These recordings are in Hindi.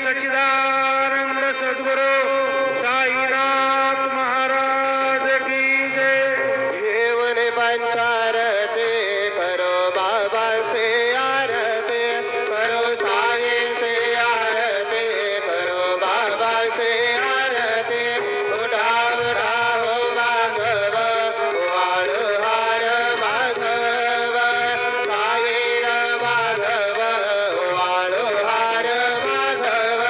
सच्चिदानंद सद्गुरु साईनाथ महाराज की जय। घेऊन पंचारती करो बाबा से आरती करो, साई से आरती करो, बाबा से आरती। उठा उठा हो माधव वाळू हार माधव, साईर माधव वाळू हार माधव।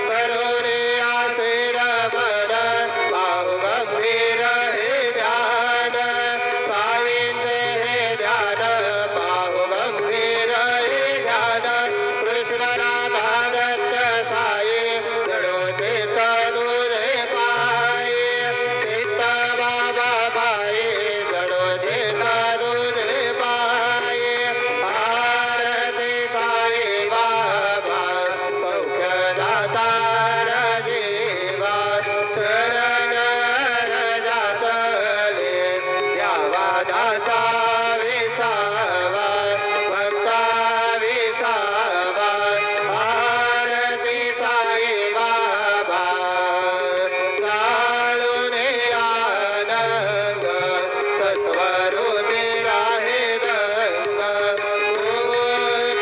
करुणे आशीर मन बाहु गंभीर हे ध्यान, साईंचे हे ध्यान बाहु गंभीर हे ध्यान। कृष्ण राधा दत्त साई जडो चित्त तुझे पायी, चित्त बाबा पायी जडो चित्त तुझे पायी। आरती साई बाबा सौख्य दातार जीवा, शरण जातले द्यावा दासा विसावा, भक्ता विसावा। आरती साई बाबा जाळूने आनंद, सस्वरूपी राहे गंग।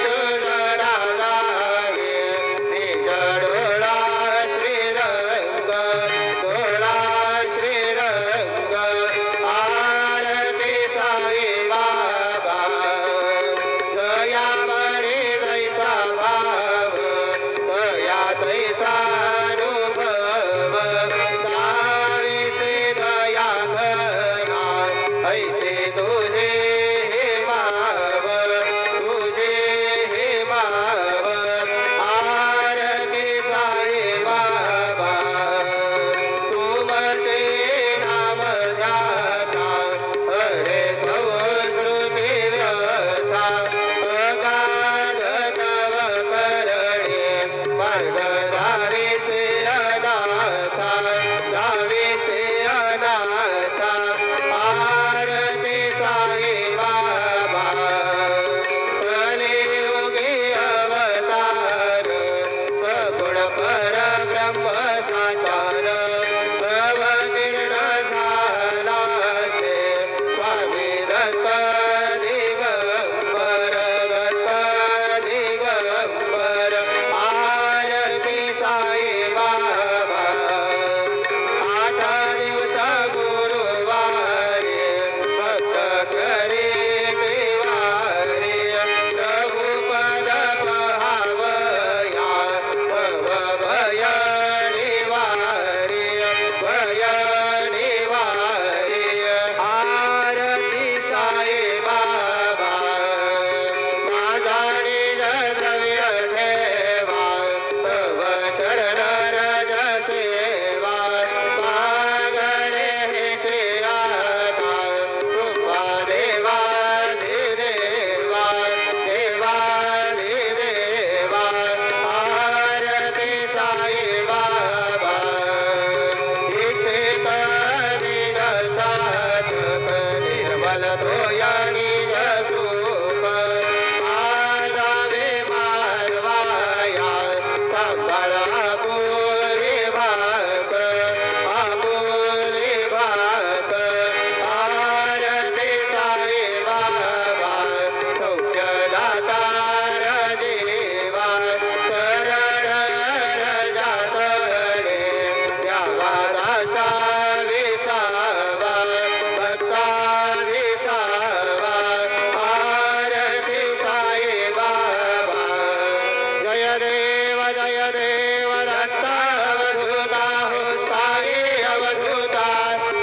जडा गावे निज डोळा श्रीरंग, डोळा श्रीरंग। आरती साई बाबा जया म्हणे जैसा भाव, दया तैसा अनुभव। दावीसे दया घना ऐसे तुझे हे माव, तुझे हे माव। आरती साई बाबा तुमचे नाम ध्याता, हरे संस्कृती व्यथा। अगाध तव करणे मार्ग दाविसे अनाथा, दाविसे अनाथा। आरती साई बाबा कलियुगी अवतार, सगुण परब्रह्म साकार। अवतीर्ण झालासे स्वामी दत्त दिगंबर, दत्त दिगंबर। आरती साई बाबा 8 दिवस गुरुवारी भक्त करी निवारी। प्रभुपद पहावया भव भय निवारी, भय निवारी। आरती साई बाबा माझा निज द्रव्य ठेवा, तव चरण रज सेवा। मागणे हेचे आता कृपा देवाधिदेवा, देवाधिदेवा। आरती साई बाबा इच्छित दिन साधक, निर्मल तोया निज सूप। आजावे मारवाया सांभाळ आपुले भाक, आपुले भाक। आरती साई बाबा सौख्य दातार जीवा, शरण जातले द्यावा दासा विसावा, भक्ता विसावा। आरती साई बाबा जय देव दत्ता अवधूता हो साई अवधूता।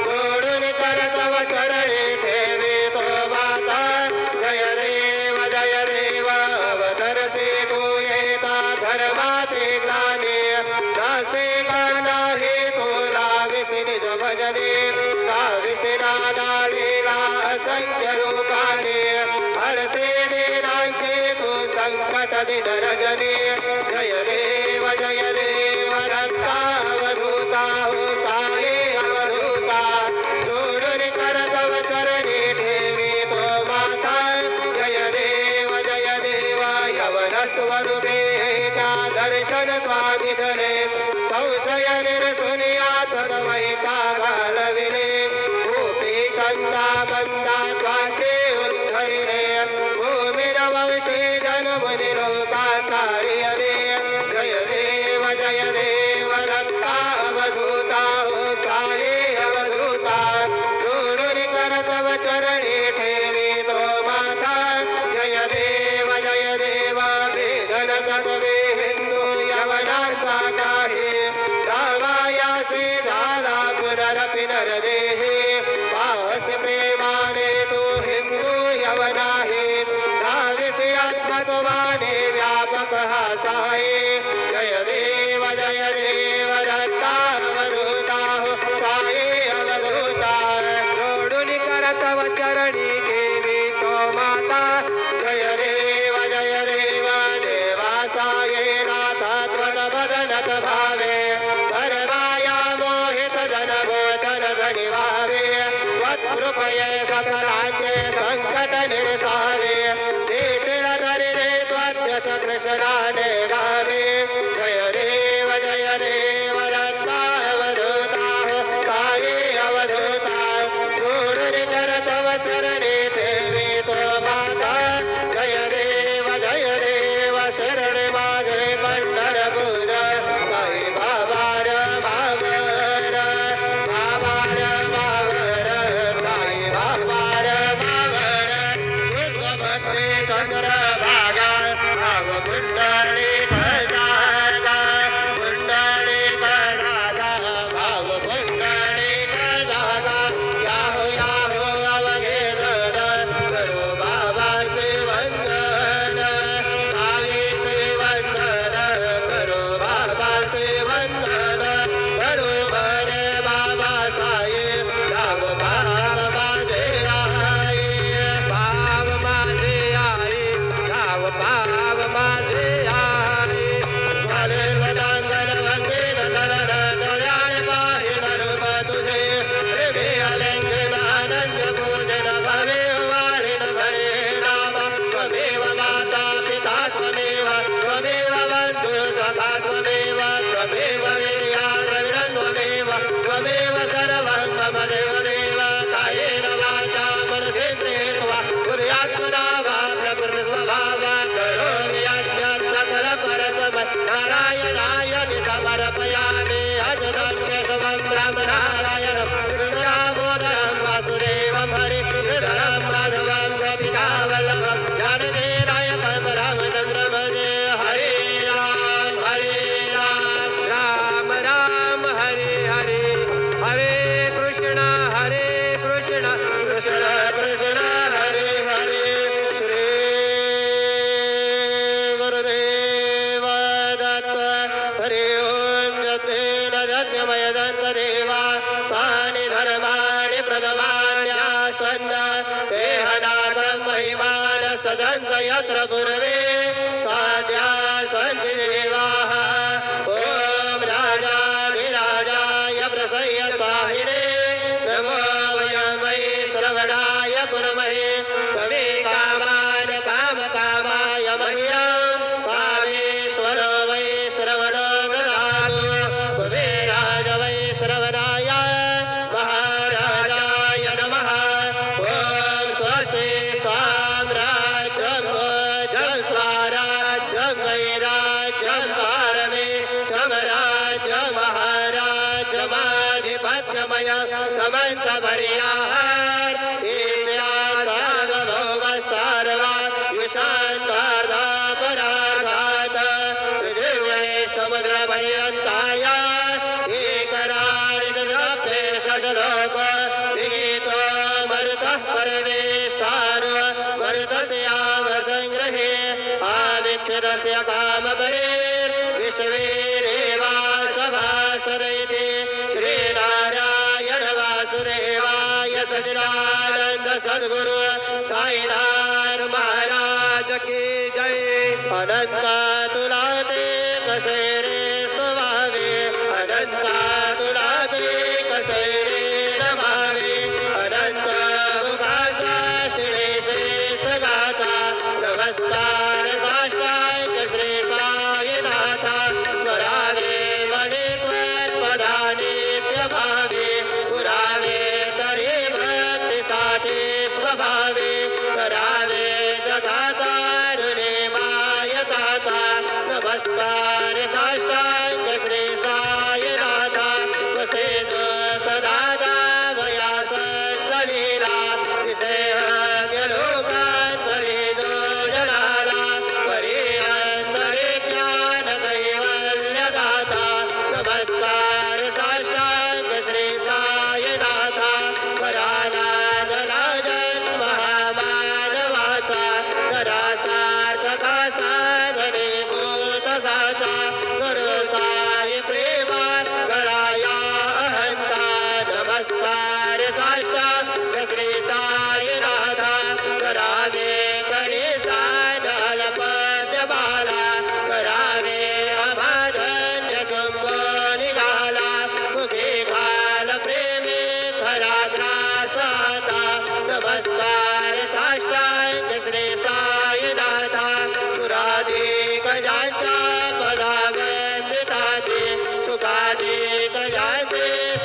जोडून कर तव चरणी ठेवी तो माता। जय देव अवतरसे तू येता, धर्माचे ग्लानी नासे नाही तुला। विसी निज भजने गाविसी नाना लीला असंख्य रूपाने। हरसे दीनांचे तू संकट दिन रजनी। जय देव दत्ता अवधूता हो साई अवधूता। जोडून कर तव चरणी ठेवी तो माता। जय देव यवन स्वरूपे त्या दर्शन धनत्वादिधने संशय निरसुनिया तदमयिता घालविने भूपी छन्दा बन्दा त्वाचे उद्धरिणे भूमिरवंशे जनमुनिलोकाचार्यने जय देव दत्ता अवधूता हो साये अवधूता जोडुनि कर तव चरणी ठेवी तो माता जय देव वेदन तत्वे हिंदू यवनांचा काही रामायासी झाला पुनरपि नरदेहे पावस प्रेमाने तू हिंदू यवनाहे धाविसी आत्मत्वाने व्यापक हा साये जय देव दत्ता अवधूता हो साये अवधूता जोडुनि कर तव चरणी केवी तो माता जय देव देवा साये नाथा त्वदवदनत भावे परमाया मोहित जन भोजन धनि भावे त्वत्कृपये सकलाचे संकट निरसावे देशिल धरि रे त्वद्यश कृष्णाने गावे जय देव दत्ता अवधूता हो साये अवधूता जोडुनि कर तव चरणी ठेवी तो माता जय देव शरण माझे पंढरपूर साई बाबार बाबर बाबार बाबर साई बाबार बाबर भक्ती चंद्र भागा भाव कुंडली दादा कुंडली दादा भाव कुंडली दादा याहो अवघे करो बाबा से वंदन साई से वंदन करो बाबा से वंदन करो बड़े बाबा साई राम भाव माझे आई भाव माझे आई राम भाव माझे आई भले लडांगण वंदे नरण दयाळ पाहिण रूप तुझे प्रेमे अलंघन आनंद पूजन भवे वारिण भरे राम त्वमेव माता पिता त्वमेव बन्धु सखा त्वमेव वीर्या द्रविणं त्वमेव सर्वं मम देव कायेन वाचा मनसेन्द्रियेण कुर्यात्मना वा प्रकृतिस्वभावा करोमि यज्ञं सकलपरस्मै नारायणाय समर्पयामि अजनन्यसमं ब्रह्मनारायणं कृष्णदामोदरं वासुदेवं हरिश्रीधरं माधवं गोपिकावल्लभं जानकीनायकं रामचन्द्रं भजे हरे राम राम हरे हरे हरे कृष्ण कृष्ण कृष्ण हरे हरे श्री गुरुदेव दत्त हरि ओम जतेन धन्यमय दत्त देवा सानि धर्माणि प्रथमान्यासन्न देहनाथं महिमान सदन्त यत्र पूर्वे साध्या सन्ति देवाः ॐ राजाधिराजाय प्रसह्य साहिने नमो वयं वै श्रवणाय कुर्महे समे कामान् कामकामाय मह्यं कामेश्वर वै श्रवणो ददातु कुबेराज वै श्रवणाय महाराजाय नमः ॐ स्वस्ति साम्राज्यं भोजं स्वराज्यं वैराज्यं पारमे समराज्यं महाराज्यमाधिपत्यमय समन्त पर्याहार ईशा सार्वभौम सार्वा विशान्तार्धा पराघात पृथिव्यै समुद्रपर्यन्ताय एकराणि ददाप्ये शशलोक विगीतो मरुतः परमेष्ठानो मरुतस्यावसङ्ग्रहे आवीक्षितस्य कामपरे विश्वेरेवा सभासरैति श्रीनारायण वासुदेवाय सच्चिदानन्द सद्गुरु साईनाथ महाराज की जय अनंता तुलाते कसेरे स्वभावे अनंता तुलाते कसेरे नमावे अनंत मुखाचा शिळे शेष गाता नमस्कार साष्टांग श्री साईनाथा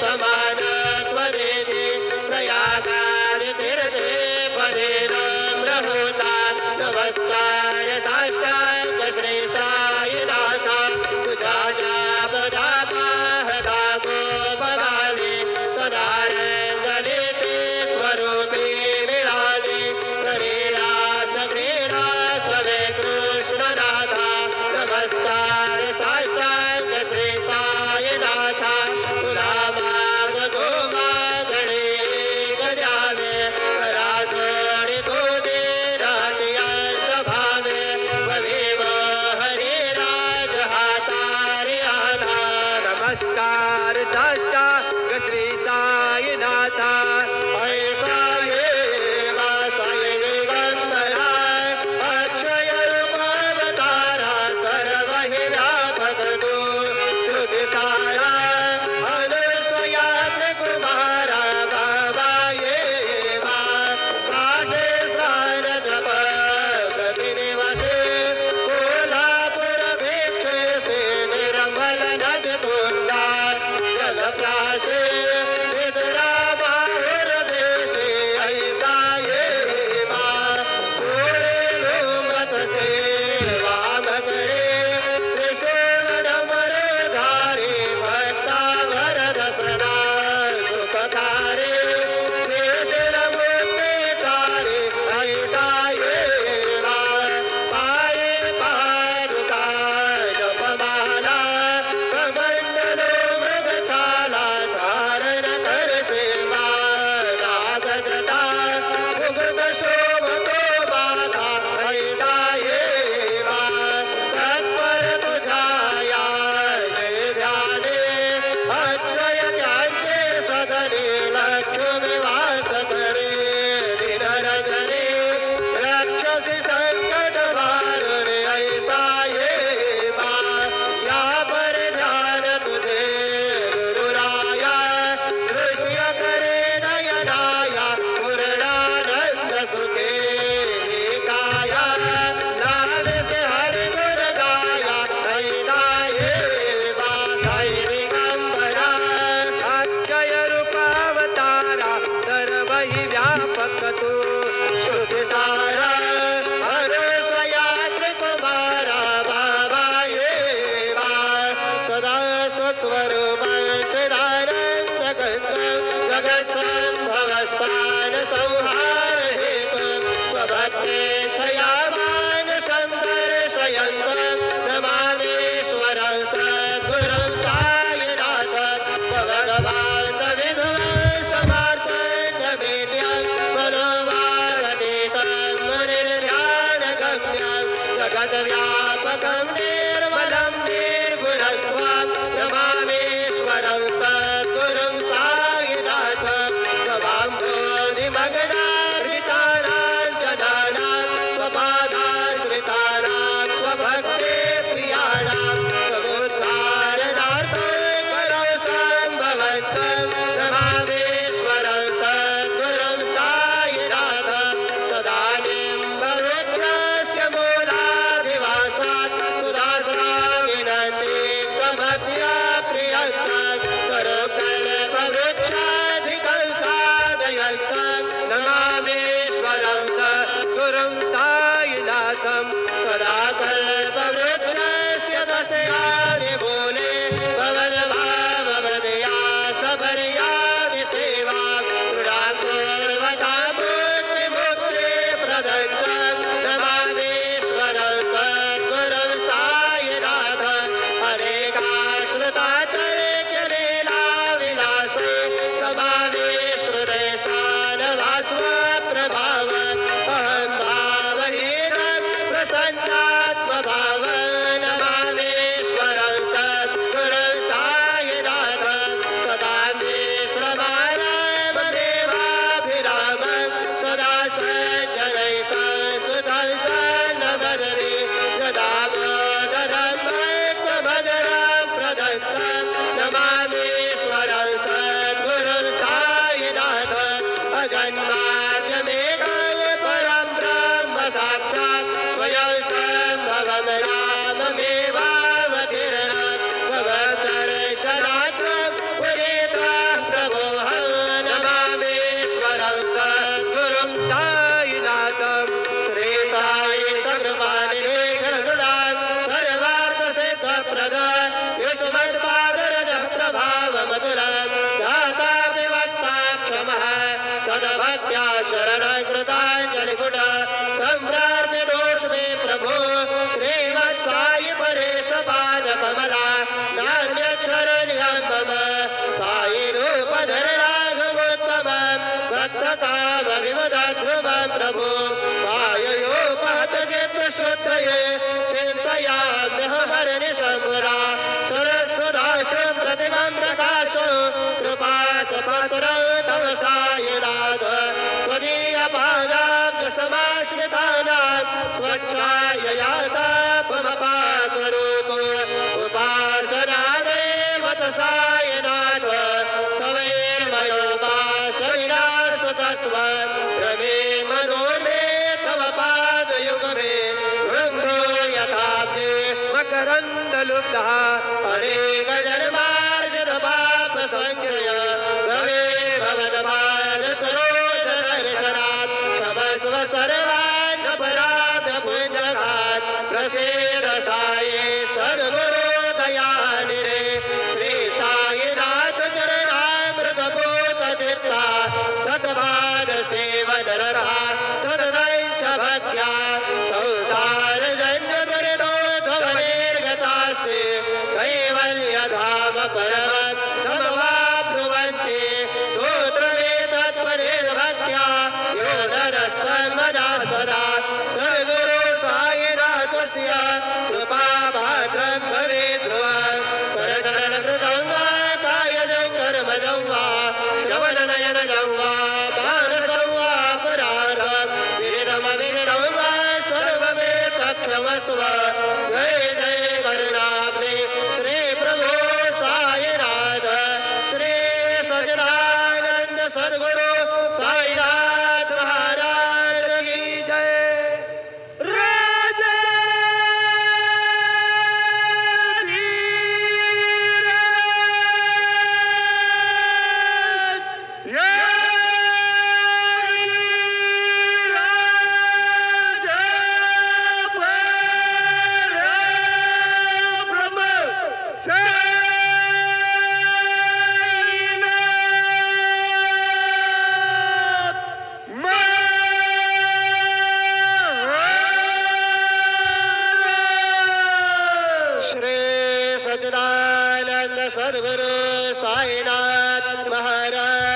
समानत्वदेति प्रयागादितीर्थे पदे नम्रहोता नमस्कार साष्टांग श्री साईनाथ तुझा जापदापाहता गोपबाले सदा रंगलेचे स्वरूपी मिळाले करेला सगळेला सवे कृष्णनाथा नमस्कार साष्टांग श्री साईनाथ तुला मागतो मागणे गजावे कराजोडी तो दे राहत्यांत भावे भवेव हरे राज हातारे आला नमस्कार साष्टांग श्री साईनाथ ऐसा ये वासाई दिगंबरा अक्षय रूपावतारा सर्व हि व्यापक तू श्रुती सारा अनुसयात कुमारा बाबा ये वा काशे स्नान जप प्रतिनिवासे कोल्हापूर भिक्षेसे निर्मल नद तुंगा जलप्राशे विदुरा बाहुर देशे ऐसा ये वा थोडे लोमत से वामत रे त्रिशूल डमर धारे भक्ता वरद सदा सुखकारे त्रिशूल मुक्ति चारे ऐसा ये वा पाये पादुका जपमाला कमंडलो मृगछाला धारण करसे वा नागजटा मुकुट शोभतो बाधा ऐसा ये वा तत्पर तुझा या जय ध्याने अक्षय त्यांचे सदने लक्ष्मी वास करे दिन रजने राक्षसी संकट वारणे ऐसा ये वा या पर ध्यान तुझे गुरुराया दृश्य करे नयनाया पूर्णानंद सुखे काया नाम से हरि गुण गाया ऐसा ये वा साई दिगंबरा अक्षय रूपावतारा सर्व हि व्यापक तू श्रुति सारा अनुस्वयात्र कुमारा बाबा ये वा सदा स्वस्वरूपं चिदानंद जगत संभव स्थान संहार हेतु स्वभक्ते क्षयामान शंकर शयंतं नमामीश्वरं सद्गुरुं साईनाथ भगवान् विध्वंसमार्तण्डमेट्यं मनोभावतीतं मुनिर्ध्यानगम्यं जगद्व्यापकं निर्मलं निर्गुणत्वं नमामीश्वरं सद्गुरुं साईनाथ भवाम्भोधिमग्नार्हितानां जनानां स्वपादाश्रितानां स्वभक्ते प्रियाणां समुद्धारणार्थं करौ सम्भवन्तं नमामीश्वरं सद्गुरुं साईनाथ सदा निम्बवृक्षस्य मूलाधिवासात् सुधासनामिनन्ति त्वमप्यप्रियन्तं करोकल्पवृक्षाधिकं साधयन्तं नमामीश्वरं सद्गुरुं साईनाथं सदा कल्पवृक्षस्य दशयानि मूले भवद्भाववदया सबर्यानि सेवा दृढाकुर्वता मुक्तिमुक्ते प्रदत्तं नमामीश्वरं सद्गुरुं साईनाथ अनेकाश अमृतांजलिपुट सम्प्राप्य दोषमे प्रभो श्रीमत्साई परेश पाद कमला नान्यच्छरण्यं मम साई रूपधर राघवोत्तमं भक्तकाम विमदध्रुवं प्रभो वाययोपहत चित्तशुद्धये चिन्तयाम्यहमर्निशम्बरा शरत्सुदाशं प्रतिमं प्रकाशो कृपाकपात्रं तव सायिनाथ त्वदीयपादाब्ज समाश्रितानां स्वच्छाय यातापमपाकरोतु उपासनादेव सायिनाथ सवैर्मयोपासविनास्तु तस्वं रमे मनो मे तव पादयुगमे भृङ्गो यथाब्जे मकरन्दलुब्धः अनेक जन्मार्जित पाप संचय भवे भवद्पाद सरोज दर्शनात् क्षमस्व सर्वान् अपराध पुण्यघात् प्रसीद साये सद्गुरो दयानिधे श्री साईनाथ चरणामृत पूत चित्ता सतपाद सेवन रहा सददंश भक्त्या संसार जन्य दुरितोद्भवनिर्गतास्ते कैवल्यधाम परमं समवाप्नुवन्ति सूत्रमेतत्परिर्भक्त्या यो नरस्तन्मना सदा सद्गुरो साईनाथस्य कृपाभाद्रं भवेत् ध्रुवं करचरणकृतं वा कायजं कर्मजं वा श्रवणनयनजं वा मानसं वा अपराधं विदितमविदितं वा सर्वमेतत्क्षमस्व जय जय करुणाब्धे श्री प्रभो साईनाथ श्री सच्चिदानंद सद्गुरु साईनाथ महाराज की जय सद्गुरु साईनाथ महाराज